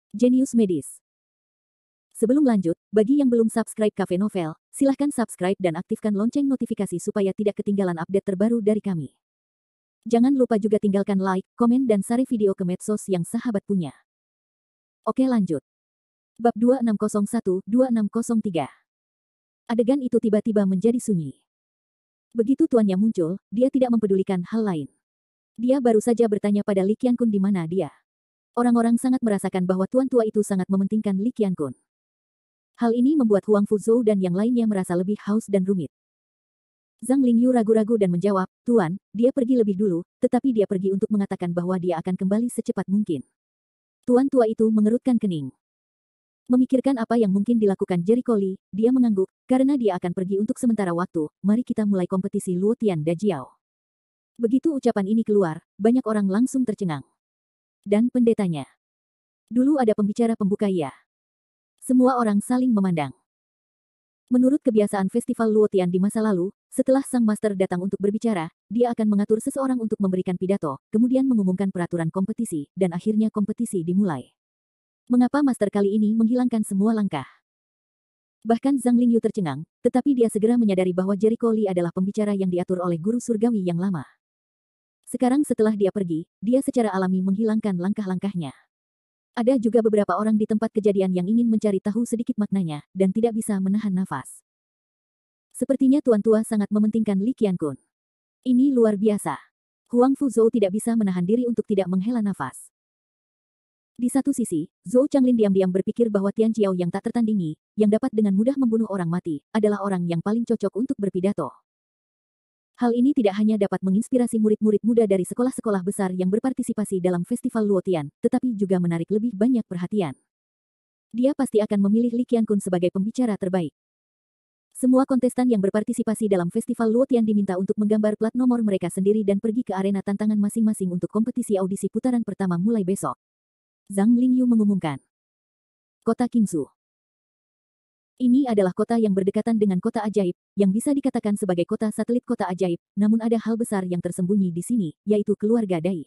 Jenius Medis. Sebelum lanjut, bagi yang belum subscribe Cafe Novel, silahkan subscribe dan aktifkan lonceng notifikasi supaya tidak ketinggalan update terbaru dari kami. Jangan lupa juga tinggalkan like, komen dan share video ke medsos yang sahabat punya. Oke lanjut. Bab 2601-2603. Adegan itu tiba-tiba menjadi sunyi. Begitu tuannya muncul, dia tidak mempedulikan hal lain. Dia baru saja bertanya pada Li Qiankun di mana dia. Orang-orang sangat merasakan bahwa tuan tua itu sangat mementingkan Li Qiankun. Hal ini membuat Huang Fuzhou dan yang lainnya merasa lebih haus dan rumit. Zhang Lingyu ragu-ragu dan menjawab, "Tuan, dia pergi lebih dulu, tetapi dia pergi untuk mengatakan bahwa dia akan kembali secepat mungkin." Tuan tua itu mengerutkan kening. Memikirkan apa yang mungkin dilakukan Jericho Li, dia mengangguk, karena dia akan pergi untuk sementara waktu, mari kita mulai kompetisi Luo Tian Dajiao. Begitu ucapan ini keluar, banyak orang langsung tercengang. Dan pendetanya. Dulu ada pembicara pembuka ya. Semua orang saling memandang. Menurut kebiasaan festival Luo Tian di masa lalu, setelah sang master datang untuk berbicara, dia akan mengatur seseorang untuk memberikan pidato, kemudian mengumumkan peraturan kompetisi, dan akhirnya kompetisi dimulai. Mengapa master kali ini menghilangkan semua langkah? Bahkan Zhang Lingyu tercengang, tetapi dia segera menyadari bahwa Jericho Li adalah pembicara yang diatur oleh guru surgawi yang lama. Sekarang setelah dia pergi, dia secara alami menghilangkan langkah-langkahnya. Ada juga beberapa orang di tempat kejadian yang ingin mencari tahu sedikit maknanya, dan tidak bisa menahan nafas. Sepertinya tuan tua sangat mementingkan Li Qiankun. Ini luar biasa. Huang Fuzhou tidak bisa menahan diri untuk tidak menghela nafas. Di satu sisi, Zhou Changlin diam-diam berpikir bahwa Tian Qiao yang tak tertandingi, yang dapat dengan mudah membunuh orang mati, adalah orang yang paling cocok untuk berpidato. Hal ini tidak hanya dapat menginspirasi murid-murid muda dari sekolah-sekolah besar yang berpartisipasi dalam festival Luo Tian, tetapi juga menarik lebih banyak perhatian. Dia pasti akan memilih Li Qiankun sebagai pembicara terbaik. Semua kontestan yang berpartisipasi dalam festival Luo Tian diminta untuk menggambar plat nomor mereka sendiri dan pergi ke arena tantangan masing-masing untuk kompetisi audisi putaran pertama mulai besok. Zhang Lingyu mengumumkan. Kota Qingzhou. Ini adalah kota yang berdekatan dengan kota ajaib, yang bisa dikatakan sebagai kota satelit kota ajaib, namun ada hal besar yang tersembunyi di sini, yaitu keluarga Dai.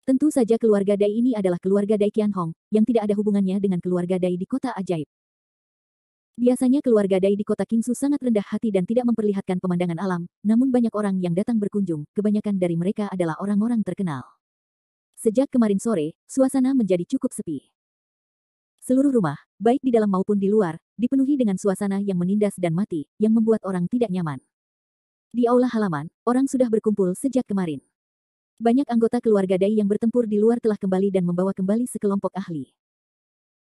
Tentu saja keluarga Dai ini adalah keluarga Dai Qianhong, yang tidak ada hubungannya dengan keluarga Dai di kota ajaib. Biasanya keluarga Dai di kota Qingzhou sangat rendah hati dan tidak memperlihatkan pemandangan alam, namun banyak orang yang datang berkunjung, kebanyakan dari mereka adalah orang-orang terkenal. Sejak kemarin sore, suasana menjadi cukup sepi. Seluruh rumah, baik di dalam maupun di luar, dipenuhi dengan suasana yang menindas dan mati, yang membuat orang tidak nyaman. Di aula halaman, orang sudah berkumpul sejak kemarin. Banyak anggota keluarga Dai yang bertempur di luar telah kembali dan membawa kembali sekelompok ahli.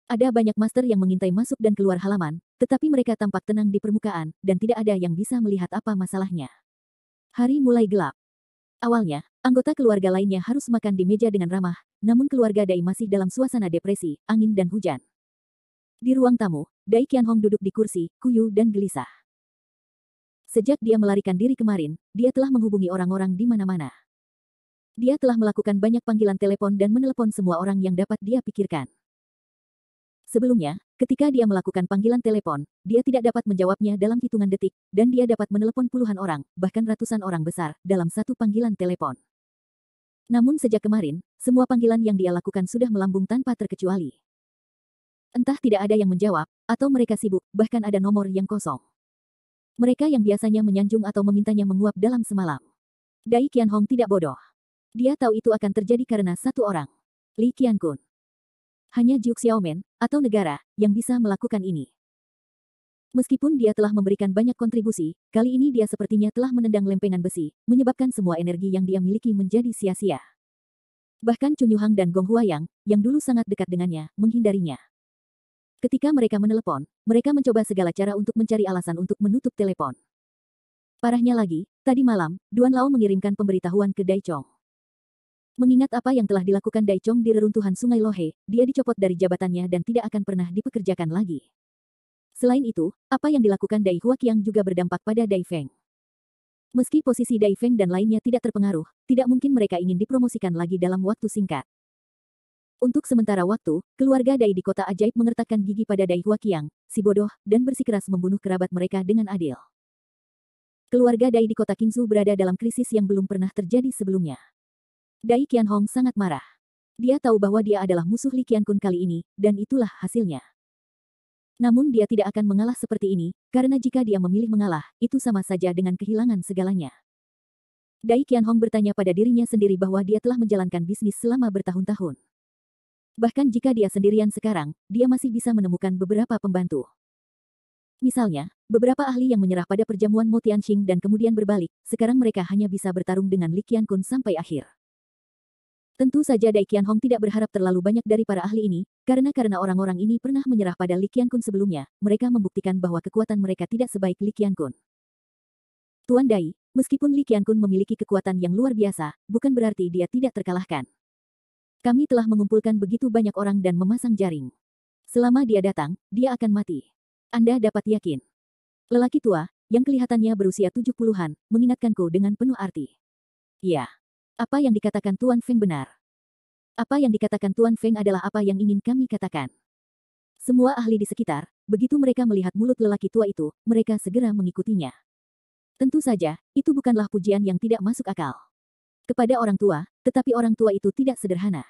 Ada banyak master yang mengintai masuk dan keluar halaman, tetapi mereka tampak tenang di permukaan, dan tidak ada yang bisa melihat apa masalahnya. Hari mulai gelap. Awalnya, anggota keluarga lainnya harus makan di meja dengan ramah, namun keluarga Dai masih dalam suasana depresi, angin dan hujan. Di ruang tamu, Dai Qianhong duduk di kursi, kuyu dan gelisah. Sejak dia melarikan diri kemarin, dia telah menghubungi orang-orang di mana-mana. Dia telah melakukan banyak panggilan telepon dan menelepon semua orang yang dapat dia pikirkan. Sebelumnya, ketika dia melakukan panggilan telepon, dia tidak dapat menjawabnya dalam hitungan detik, dan dia dapat menelepon puluhan orang, bahkan ratusan orang besar, dalam satu panggilan telepon. Namun sejak kemarin, semua panggilan yang dia lakukan sudah melambung tanpa terkecuali. Entah tidak ada yang menjawab, atau mereka sibuk, bahkan ada nomor yang kosong. Mereka yang biasanya menyanjung atau memintanya menguap dalam semalam. Dai Qianhong tidak bodoh. Dia tahu itu akan terjadi karena satu orang. Li Qiankun. Hanya Juk Xiaomen, atau negara, yang bisa melakukan ini. Meskipun dia telah memberikan banyak kontribusi, kali ini dia sepertinya telah menendang lempengan besi, menyebabkan semua energi yang dia miliki menjadi sia-sia. Bahkan Chun Yuhang dan Gong Huayang, yang dulu sangat dekat dengannya, menghindarinya. Ketika mereka menelepon, mereka mencoba segala cara untuk mencari alasan untuk menutup telepon. Parahnya lagi, tadi malam, Duan Lao mengirimkan pemberitahuan ke Dai Chong. Mengingat apa yang telah dilakukan Dai Chong di reruntuhan Sungai Lohe, dia dicopot dari jabatannya dan tidak akan pernah dipekerjakan lagi. Selain itu, apa yang dilakukan Dai Huaqiang juga berdampak pada Dai Feng. Meski posisi Dai Feng dan lainnya tidak terpengaruh, tidak mungkin mereka ingin dipromosikan lagi dalam waktu singkat. Untuk sementara waktu, keluarga Dai di kota ajaib mengertakkan gigi pada Dai Huaqiang, si bodoh, dan bersikeras membunuh kerabat mereka dengan adil. Keluarga Dai di kota Qingzhou berada dalam krisis yang belum pernah terjadi sebelumnya. Dai Qianhong sangat marah. Dia tahu bahwa dia adalah musuh Li Qiankun kali ini, dan itulah hasilnya. Namun dia tidak akan mengalah seperti ini, karena jika dia memilih mengalah, itu sama saja dengan kehilangan segalanya. Dai Qianhong bertanya pada dirinya sendiri bahwa dia telah menjalankan bisnis selama bertahun-tahun. Bahkan jika dia sendirian sekarang, dia masih bisa menemukan beberapa pembantu. Misalnya, beberapa ahli yang menyerah pada perjamuan Mo Tianxing dan kemudian berbalik, sekarang mereka hanya bisa bertarung dengan Li Qiankun sampai akhir. Tentu saja Dai Qianhong tidak berharap terlalu banyak dari para ahli ini, karena orang-orang ini pernah menyerah pada Li Qiankun sebelumnya, mereka membuktikan bahwa kekuatan mereka tidak sebaik Li Qiankun. Tuan Dai, meskipun Li Qiankun memiliki kekuatan yang luar biasa, bukan berarti dia tidak terkalahkan. Kami telah mengumpulkan begitu banyak orang dan memasang jaring. Selama dia datang, dia akan mati. Anda dapat yakin. Lelaki tua, yang kelihatannya berusia 70-an, mengingatkanku dengan penuh arti. Ya. Apa yang dikatakan Tuan Feng benar. Apa yang dikatakan Tuan Feng adalah apa yang ingin kami katakan. Semua ahli di sekitar, begitu mereka melihat mulut lelaki tua itu, mereka segera mengikutinya. Tentu saja, itu bukanlah pujian yang tidak masuk akal. Kepada orang tua, tetapi orang tua itu tidak sederhana.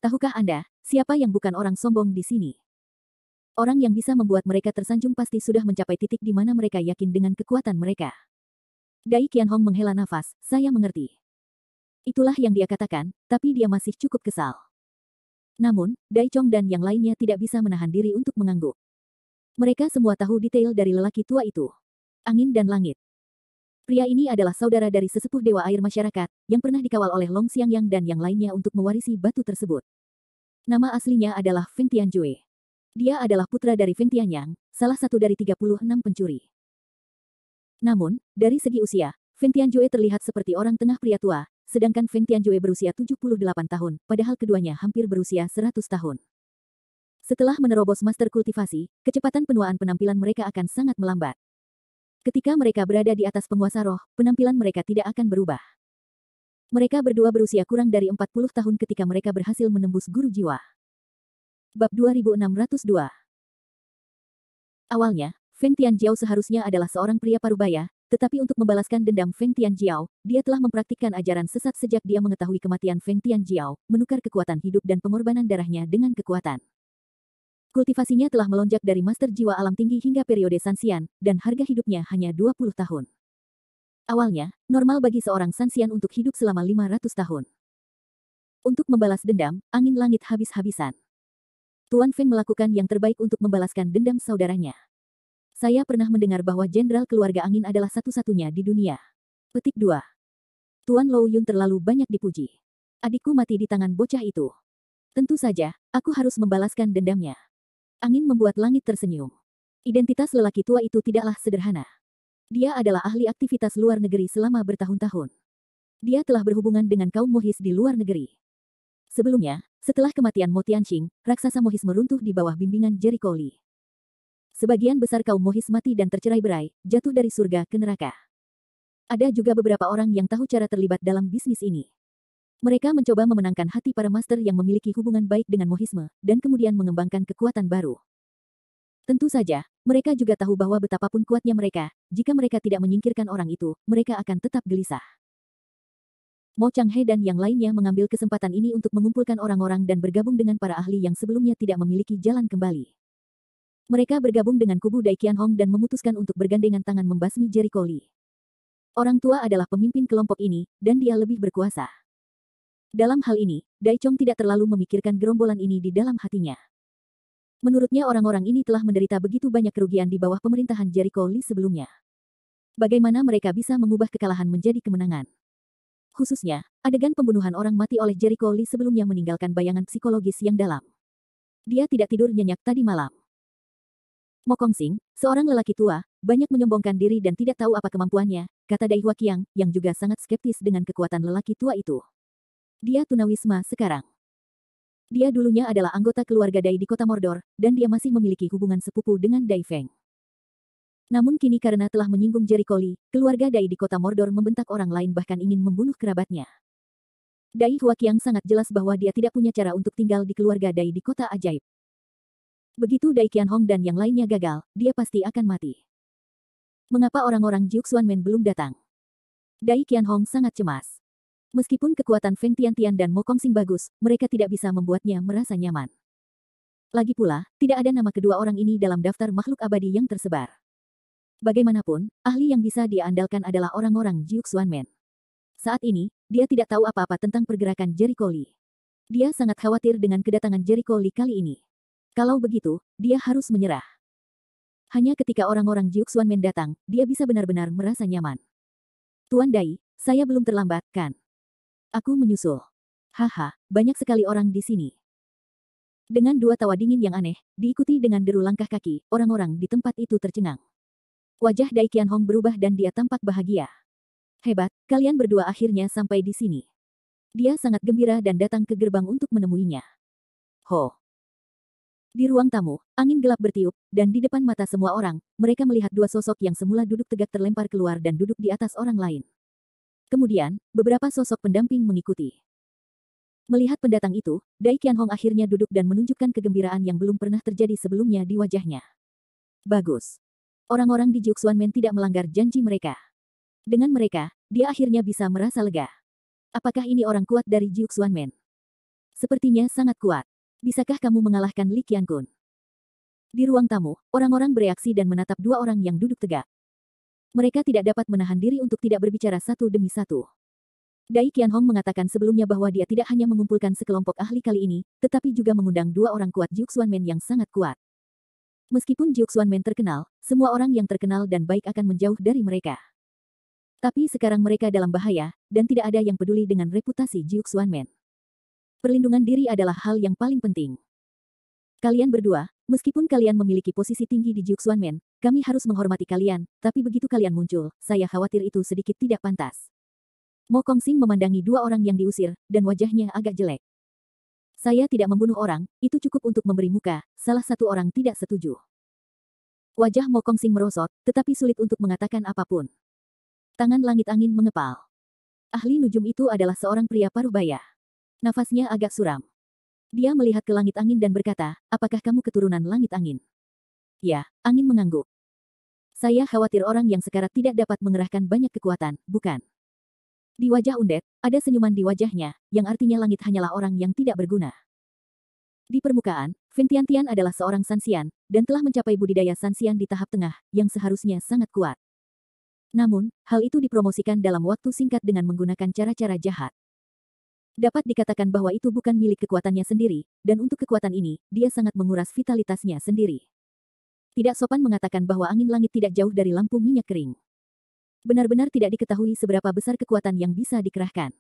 Tahukah Anda, siapa yang bukan orang sombong di sini? Orang yang bisa membuat mereka tersanjung pasti sudah mencapai titik di mana mereka yakin dengan kekuatan mereka. Dai Qianhong menghela nafas, saya mengerti. Itulah yang dia katakan, tapi dia masih cukup kesal. Namun, Dai Chong dan yang lainnya tidak bisa menahan diri untuk mengangguk. Mereka semua tahu detail dari lelaki tua itu. Angin dan langit. Pria ini adalah saudara dari sesepuh dewa air masyarakat, yang pernah dikawal oleh Long Xiangyang dan yang lainnya untuk mewarisi batu tersebut. Nama aslinya adalah Feng Tianjue. Dia adalah putra dari Feng Tianyang, salah satu dari 36 pencuri. Namun, dari segi usia, Feng Tianjue terlihat seperti orang tengah pria tua, sedangkan Feng Tianjue berusia 78 tahun, padahal keduanya hampir berusia 100 tahun. Setelah menerobos master kultivasi, kecepatan penuaan penampilan mereka akan sangat melambat. Ketika mereka berada di atas penguasa roh, penampilan mereka tidak akan berubah. Mereka berdua berusia kurang dari 40 tahun ketika mereka berhasil menembus guru jiwa. Bab 2602. Awalnya, Feng Tianjiao seharusnya adalah seorang pria parubaya, tetapi untuk membalaskan dendam Feng Tianjiao, dia telah mempraktikkan ajaran sesat sejak dia mengetahui kematian Feng Tianjiao, menukar kekuatan hidup dan pengorbanan darahnya dengan kekuatan. Kultivasinya telah melonjak dari master jiwa alam tinggi hingga periode Sanxian, dan harga hidupnya hanya 20 tahun. Awalnya, normal bagi seorang Sanxian untuk hidup selama 500 tahun. Untuk membalas dendam, angin langit habis-habisan. Tuan Feng melakukan yang terbaik untuk membalaskan dendam saudaranya. Saya pernah mendengar bahwa Jenderal Keluarga Angin adalah satu-satunya di dunia. Petik 2. Tuan Lou Yun terlalu banyak dipuji. Adikku mati di tangan bocah itu. Tentu saja, aku harus membalaskan dendamnya. Angin membuat langit tersenyum. Identitas lelaki tua itu tidaklah sederhana. Dia adalah ahli aktivitas luar negeri selama bertahun-tahun. Dia telah berhubungan dengan kaum Mohis di luar negeri. Sebelumnya, setelah kematian Mo Tianxing, raksasa Mohis meruntuh di bawah bimbingan Jericho Li. Sebagian besar kaum Mohis mati dan tercerai-berai, jatuh dari surga ke neraka. Ada juga beberapa orang yang tahu cara terlibat dalam bisnis ini. Mereka mencoba memenangkan hati para master yang memiliki hubungan baik dengan Mohisme, dan kemudian mengembangkan kekuatan baru. Tentu saja, mereka juga tahu bahwa betapapun kuatnya mereka, jika mereka tidak menyingkirkan orang itu, mereka akan tetap gelisah. Mo Changhe dan yang lainnya mengambil kesempatan ini untuk mengumpulkan orang-orang dan bergabung dengan para ahli yang sebelumnya tidak memiliki jalan kembali. Mereka bergabung dengan kubu Dai Qianhong dan memutuskan untuk bergandengan tangan membasmi Jericho Li. Orang tua adalah pemimpin kelompok ini, dan dia lebih berkuasa. Dalam hal ini, Dai Chong tidak terlalu memikirkan gerombolan ini di dalam hatinya. Menurutnya orang-orang ini telah menderita begitu banyak kerugian di bawah pemerintahan Jericho Li sebelumnya. Bagaimana mereka bisa mengubah kekalahan menjadi kemenangan? Khususnya, adegan pembunuhan orang mati oleh Jericho Li sebelumnya meninggalkan bayangan psikologis yang dalam. Dia tidak tidur nyenyak tadi malam. Mo Kongsing, seorang lelaki tua, banyak menyombongkan diri dan tidak tahu apa kemampuannya, kata Dai Huaqiang, yang juga sangat skeptis dengan kekuatan lelaki tua itu. Dia tunawisma sekarang. Dia dulunya adalah anggota keluarga Dai di kota Mordor, dan dia masih memiliki hubungan sepupu dengan Dai Feng. Namun kini karena telah menyinggung Jericho Li, keluarga Dai di kota Mordor membentak orang lain bahkan ingin membunuh kerabatnya. Dai Huaqiang sangat jelas bahwa dia tidak punya cara untuk tinggal di keluarga Dai di kota ajaib. Begitu Dai Qianhong dan yang lainnya gagal, dia pasti akan mati. Mengapa orang-orang Jiuxuanmen belum datang? Dai Qianhong sangat cemas. Meskipun kekuatan Feng Tiantian dan Mo Kongxing bagus, mereka tidak bisa membuatnya merasa nyaman. Lagi pula, tidak ada nama kedua orang ini dalam daftar makhluk abadi yang tersebar. Bagaimanapun, ahli yang bisa dia andalkan adalah orang-orang Jiu Xuanmen. Saat ini, dia tidak tahu apa-apa tentang pergerakan Jericho Li. Dia sangat khawatir dengan kedatangan Jericho Li kali ini. Kalau begitu, dia harus menyerah. Hanya ketika orang-orang Jiu Xuanmen datang, dia bisa benar-benar merasa nyaman. Tuan Dai, saya belum terlambat, kan? Aku menyusul. Haha, banyak sekali orang di sini. Dengan dua tawa dingin yang aneh, diikuti dengan deru langkah kaki, orang-orang di tempat itu tercengang. Wajah Dai Qianhong berubah dan dia tampak bahagia. Hebat, kalian berdua akhirnya sampai di sini. Dia sangat gembira dan datang ke gerbang untuk menemuinya. Ho! Di ruang tamu, angin gelap bertiup, dan di depan mata semua orang, mereka melihat dua sosok yang semula duduk tegak terlempar keluar dan duduk di atas orang lain. Kemudian, beberapa sosok pendamping mengikuti. Melihat pendatang itu, Dai Qianhong akhirnya duduk dan menunjukkan kegembiraan yang belum pernah terjadi sebelumnya di wajahnya. Bagus. Orang-orang di Jiu Xuanmen tidak melanggar janji mereka. Dengan mereka, dia akhirnya bisa merasa lega. Apakah ini orang kuat dari Jiu Xuanmen? Sepertinya sangat kuat. Bisakah kamu mengalahkan Li Qiankun? Di ruang tamu, orang-orang bereaksi dan menatap dua orang yang duduk tegak. Mereka tidak dapat menahan diri untuk tidak berbicara satu demi satu. Dai Qianhong mengatakan sebelumnya bahwa dia tidak hanya mengumpulkan sekelompok ahli kali ini, tetapi juga mengundang dua orang kuat Jiu Xuanmen yang sangat kuat. Meskipun Jiu Xuanmen terkenal, semua orang yang terkenal dan baik akan menjauh dari mereka. Tapi sekarang mereka dalam bahaya, dan tidak ada yang peduli dengan reputasi Jiu Xuanmen. Perlindungan diri adalah hal yang paling penting. Kalian berdua, meskipun kalian memiliki posisi tinggi di Jiu Xuanmen, kami harus menghormati kalian, tapi begitu kalian muncul, saya khawatir itu sedikit tidak pantas. Mo Kongxing memandangi dua orang yang diusir, dan wajahnya agak jelek. Saya tidak membunuh orang, itu cukup untuk memberi muka, salah satu orang tidak setuju. Wajah Mo Kongxing merosot, tetapi sulit untuk mengatakan apapun. Tangan langit angin mengepal. Ahli nujum itu adalah seorang pria paruh baya. Nafasnya agak suram. Dia melihat ke langit angin dan berkata, apakah kamu keturunan langit angin? Ya, angin mengangguk. Saya khawatir orang yang sekarat tidak dapat mengerahkan banyak kekuatan, bukan? Di wajah Undet, ada senyuman di wajahnya, yang artinya langit hanyalah orang yang tidak berguna. Di permukaan, Feng Tiantian adalah seorang Sanxian, dan telah mencapai budidaya Sanxian di tahap tengah, yang seharusnya sangat kuat. Namun, hal itu dipromosikan dalam waktu singkat dengan menggunakan cara-cara jahat. Dapat dikatakan bahwa itu bukan milik kekuatannya sendiri, dan untuk kekuatan ini, dia sangat menguras vitalitasnya sendiri. Tidak sopan mengatakan bahwa angin langit tidak jauh dari lampu minyak kering. Benar-benar tidak diketahui seberapa besar kekuatan yang bisa dikerahkan.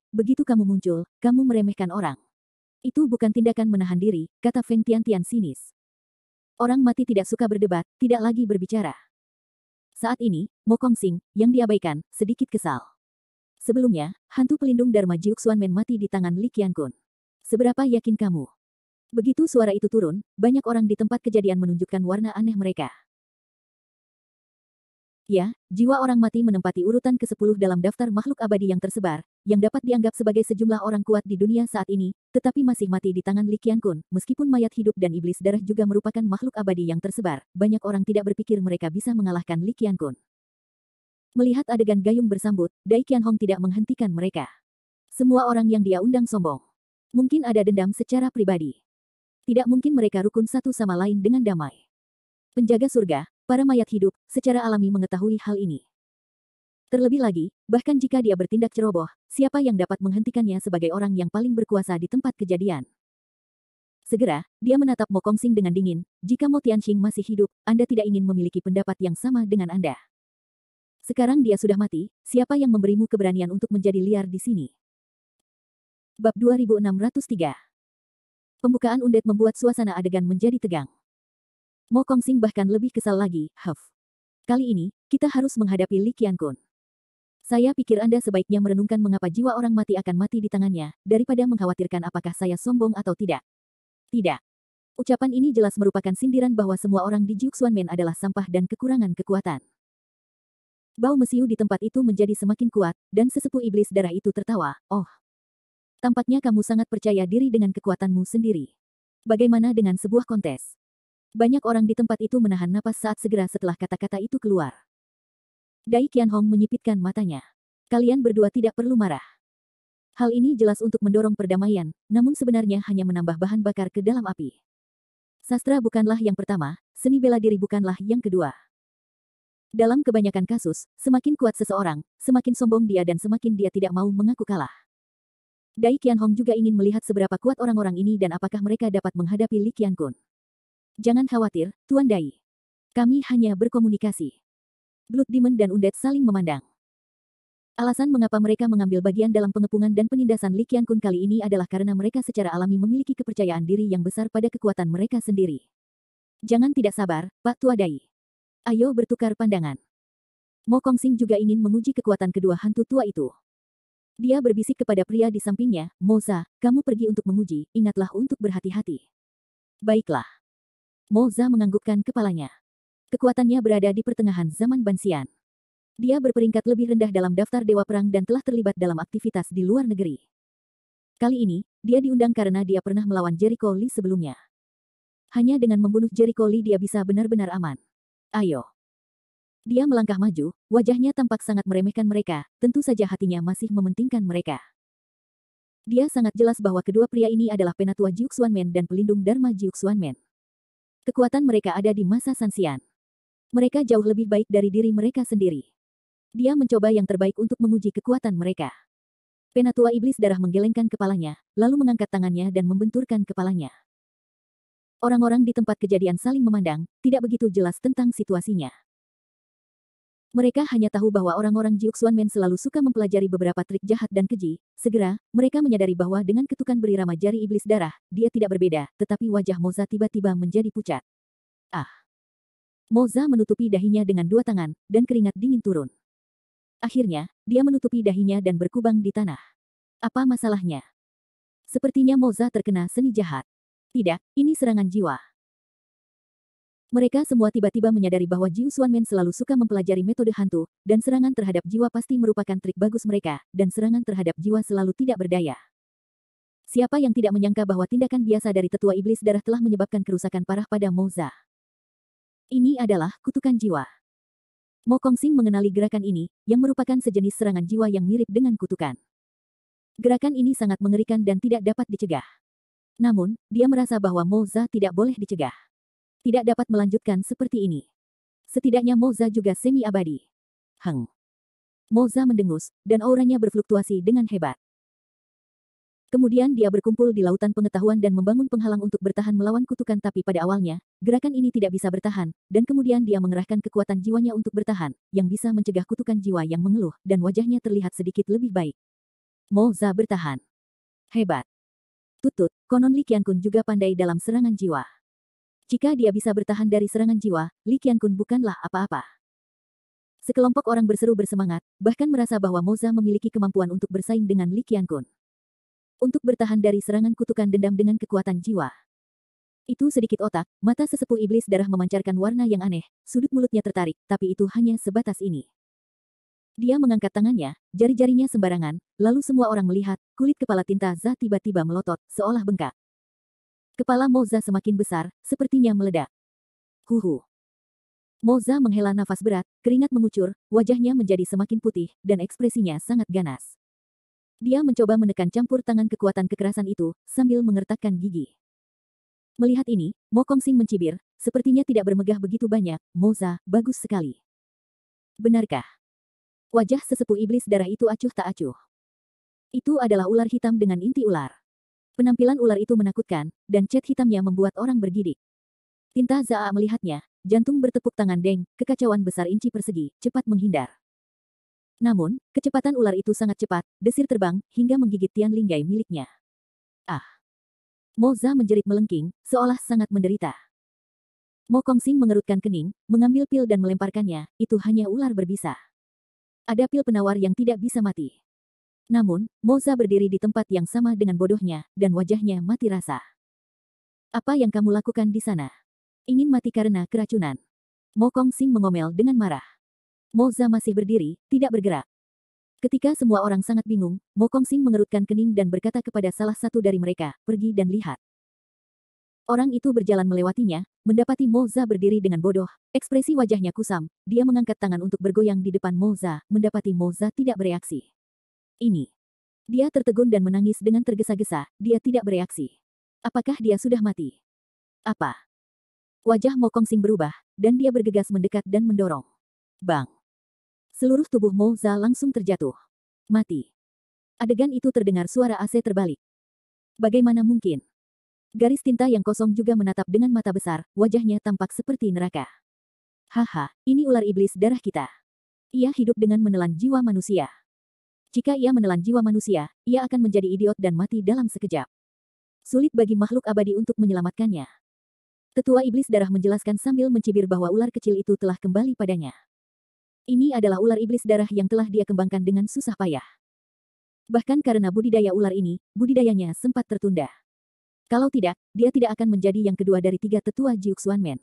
Begitu kamu muncul, kamu meremehkan orang. Itu bukan tindakan menahan diri, kata Feng Tiantian sinis. Orang mati tidak suka berdebat, tidak lagi berbicara. Saat ini, Mo Kongxing, yang diabaikan, sedikit kesal. Sebelumnya, hantu pelindung Dharma Jiu Xuanmen mati di tangan Li Qiankun. Seberapa yakin kamu? Begitu suara itu turun, banyak orang di tempat kejadian menunjukkan warna aneh mereka. Ya, jiwa orang mati menempati urutan ke-10 dalam daftar makhluk abadi yang tersebar, yang dapat dianggap sebagai sejumlah orang kuat di dunia saat ini, tetapi masih mati di tangan Li Qiankun. Meskipun mayat hidup dan iblis darah juga merupakan makhluk abadi yang tersebar, banyak orang tidak berpikir mereka bisa mengalahkan Li Qiankun. Melihat adegan gayung bersambut, Dai Qianhong tidak menghentikan mereka. Semua orang yang dia undang sombong. Mungkin ada dendam secara pribadi. Tidak mungkin mereka rukun satu sama lain dengan damai. Penjaga surga, para mayat hidup, secara alami mengetahui hal ini. Terlebih lagi, bahkan jika dia bertindak ceroboh, siapa yang dapat menghentikannya sebagai orang yang paling berkuasa di tempat kejadian? Segera, dia menatap Mo Kongxing dengan dingin, jika Mo Tianxing masih hidup, Anda tidak ingin memiliki pendapat yang sama dengan Anda. Sekarang dia sudah mati, siapa yang memberimu keberanian untuk menjadi liar di sini? Bab 2603. Pembukaan Undet membuat suasana adegan menjadi tegang. Mo Kongxing bahkan lebih kesal lagi, Kali ini, kita harus menghadapi Li Qiankun. Saya pikir Anda sebaiknya merenungkan mengapa jiwa orang mati akan mati di tangannya, daripada mengkhawatirkan apakah saya sombong atau tidak. Tidak. Ucapan ini jelas merupakan sindiran bahwa semua orang di Jiu Xuanmen adalah sampah dan kekurangan kekuatan. Bau mesiu di tempat itu menjadi semakin kuat, dan sesepuh iblis darah itu tertawa, oh. Tampaknya kamu sangat percaya diri dengan kekuatanmu sendiri. Bagaimana dengan sebuah kontes? Banyak orang di tempat itu menahan napas saat segera setelah kata-kata itu keluar. Dai Qianhong menyipitkan matanya. Kalian berdua tidak perlu marah. Hal ini jelas untuk mendorong perdamaian, namun sebenarnya hanya menambah bahan bakar ke dalam api. Sastra bukanlah yang pertama, seni bela diri bukanlah yang kedua. Dalam kebanyakan kasus, semakin kuat seseorang, semakin sombong dia dan semakin dia tidak mau mengaku kalah. Dai Qianhong juga ingin melihat seberapa kuat orang-orang ini dan apakah mereka dapat menghadapi Li Qiankun. Jangan khawatir, Tuan Dai. Kami hanya berkomunikasi. Blood Demon dan Undead saling memandang. Alasan mengapa mereka mengambil bagian dalam pengepungan dan penindasan Li Qiankun kali ini adalah karena mereka secara alami memiliki kepercayaan diri yang besar pada kekuatan mereka sendiri. Jangan tidak sabar, Pak Tua Dai. Ayo bertukar pandangan. Mo Kongsing juga ingin menguji kekuatan kedua hantu tua itu. Dia berbisik kepada pria di sampingnya, Moza, kamu pergi untuk menguji, ingatlah untuk berhati-hati. Baiklah. Moza menganggukkan kepalanya. Kekuatannya berada di pertengahan zaman Banxian. Dia berperingkat lebih rendah dalam daftar Dewa Perang dan telah terlibat dalam aktivitas di luar negeri. Kali ini, dia diundang karena dia pernah melawan Jericho Lee sebelumnya. Hanya dengan membunuh Jericho Lee dia bisa benar-benar aman. Ayo. Dia melangkah maju, wajahnya tampak sangat meremehkan mereka, tentu saja hatinya masih mementingkan mereka. Dia sangat jelas bahwa kedua pria ini adalah penatua Jiuxuanmen dan pelindung Dharma Jiuxuanmen. Kekuatan mereka ada di masa Sanxian. Mereka jauh lebih baik dari diri mereka sendiri. Dia mencoba yang terbaik untuk menguji kekuatan mereka. Penatua Iblis Darah menggelengkan kepalanya, lalu mengangkat tangannya dan membenturkan kepalanya. Orang-orang di tempat kejadian saling memandang, tidak begitu jelas tentang situasinya. Mereka hanya tahu bahwa orang-orang Jiuxuanmen selalu suka mempelajari beberapa trik jahat dan keji. Segera, mereka menyadari bahwa dengan ketukan berirama jari iblis darah, dia tidak berbeda, tetapi wajah Moza tiba-tiba menjadi pucat. Ah! Moza menutupi dahinya dengan dua tangan, dan keringat dingin turun. Akhirnya, dia menutupi dahinya dan berkubang di tanah. Apa masalahnya? Sepertinya Moza terkena seni jahat. Tidak, ini serangan jiwa. Mereka semua tiba-tiba menyadari bahwa Jiuxuanmen selalu suka mempelajari metode hantu, dan serangan terhadap jiwa pasti merupakan trik bagus mereka, dan serangan terhadap jiwa selalu tidak berdaya. Siapa yang tidak menyangka bahwa tindakan biasa dari tetua iblis darah telah menyebabkan kerusakan parah pada Moza? Ini adalah kutukan jiwa. Mo Kongsing mengenali gerakan ini, yang merupakan sejenis serangan jiwa yang mirip dengan kutukan. Gerakan ini sangat mengerikan dan tidak dapat dicegah. Namun, dia merasa bahwa Moza tidak boleh dicegah. Tidak dapat melanjutkan seperti ini. Setidaknya Moza juga semi-abadi. Moza mendengus, dan auranya berfluktuasi dengan hebat. Kemudian dia berkumpul di lautan pengetahuan dan membangun penghalang untuk bertahan melawan kutukan tapi pada awalnya, gerakan ini tidak bisa bertahan, dan kemudian dia mengerahkan kekuatan jiwanya untuk bertahan, yang bisa mencegah kutukan jiwa yang mengeluh, dan wajahnya terlihat sedikit lebih baik. Moza bertahan. Hebat. Tutut, konon Li Qiankun juga pandai dalam serangan jiwa. Jika dia bisa bertahan dari serangan jiwa, Li Qiankun bukanlah apa-apa. Sekelompok orang berseru bersemangat, bahkan merasa bahwa Moza memiliki kemampuan untuk bersaing dengan Li Qiankun. Untuk bertahan dari serangan kutukan dendam dengan kekuatan jiwa. Itu sedikit otak, mata sesepuh iblis darah memancarkan warna yang aneh, sudut mulutnya tertarik, tapi itu hanya sebatas ini. Dia mengangkat tangannya, jari-jarinya sembarangan, lalu semua orang melihat, kulit kepala tinta Za tiba-tiba melotot, seolah bengkak. Kepala Moza semakin besar, sepertinya meledak. Huhu. Moza menghela nafas berat, keringat mengucur, wajahnya menjadi semakin putih, dan ekspresinya sangat ganas. Dia mencoba menekan campur tangan kekuatan kekerasan itu, sambil mengertakkan gigi. Melihat ini, Mo Kongsing mencibir, sepertinya tidak bermegah begitu banyak, Moza, bagus sekali. Benarkah? Wajah sesepuh iblis darah itu acuh tak acuh. Itu adalah ular hitam dengan inti ular. Penampilan ular itu menakutkan, dan cat hitamnya membuat orang bergidik. Tinta Zaa melihatnya, jantung bertepuk tangan deng, kekacauan besar inci persegi, cepat menghindar. Namun, kecepatan ular itu sangat cepat, desir terbang, hingga menggigit Tian Linggai miliknya. Ah! Moza menjerit melengking, seolah sangat menderita. Mo Kongsing mengerutkan kening, mengambil pil dan melemparkannya, itu hanya ular berbisa. Ada pil penawar yang tidak bisa mati. Namun, Moza berdiri di tempat yang sama dengan bodohnya, dan wajahnya mati rasa. Apa yang kamu lakukan di sana? Ingin mati karena keracunan? Mo Kongsing mengomel dengan marah. Moza masih berdiri, tidak bergerak. Ketika semua orang sangat bingung, Mo Kongsing mengerutkan kening dan berkata kepada salah satu dari mereka, pergi dan lihat. Orang itu berjalan melewatinya, mendapati Moza berdiri dengan bodoh. Ekspresi wajahnya kusam, dia mengangkat tangan untuk bergoyang di depan Moza, mendapati Moza tidak bereaksi. Ini. Dia tertegun dan menangis dengan tergesa-gesa, dia tidak bereaksi. Apakah dia sudah mati? Apa? Wajah Mo Kongsing berubah, dan dia bergegas mendekat dan mendorong. Bang! Seluruh tubuh Moza langsung terjatuh. Mati. Adegan itu terdengar suara AC terbalik. Bagaimana mungkin? Garis tinta yang kosong juga menatap dengan mata besar, wajahnya tampak seperti neraka. Haha, ini ular iblis darah kita. Ia hidup dengan menelan jiwa manusia. Jika ia menelan jiwa manusia, ia akan menjadi idiot dan mati dalam sekejap. Sulit bagi makhluk abadi untuk menyelamatkannya. Tetua iblis darah menjelaskan sambil mencibir bahwa ular kecil itu telah kembali padanya. Ini adalah ular iblis darah yang telah dia kembangkan dengan susah payah. Bahkan karena budidaya ular ini, budidayanya sempat tertunda. Kalau tidak, dia tidak akan menjadi yang kedua dari 3 tetua Jiuxuanmen.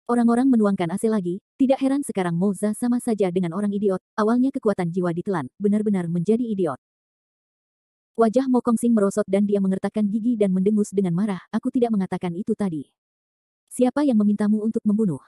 Orang-orang menuangkan AC lagi, tidak heran sekarang Moza sama saja dengan orang idiot, awalnya kekuatan jiwa ditelan, benar-benar menjadi idiot. Wajah Mo Kongsing merosot dan dia mengertakkan gigi dan mendengus dengan marah, aku tidak mengatakan itu tadi. Siapa yang memintamu untuk membunuh?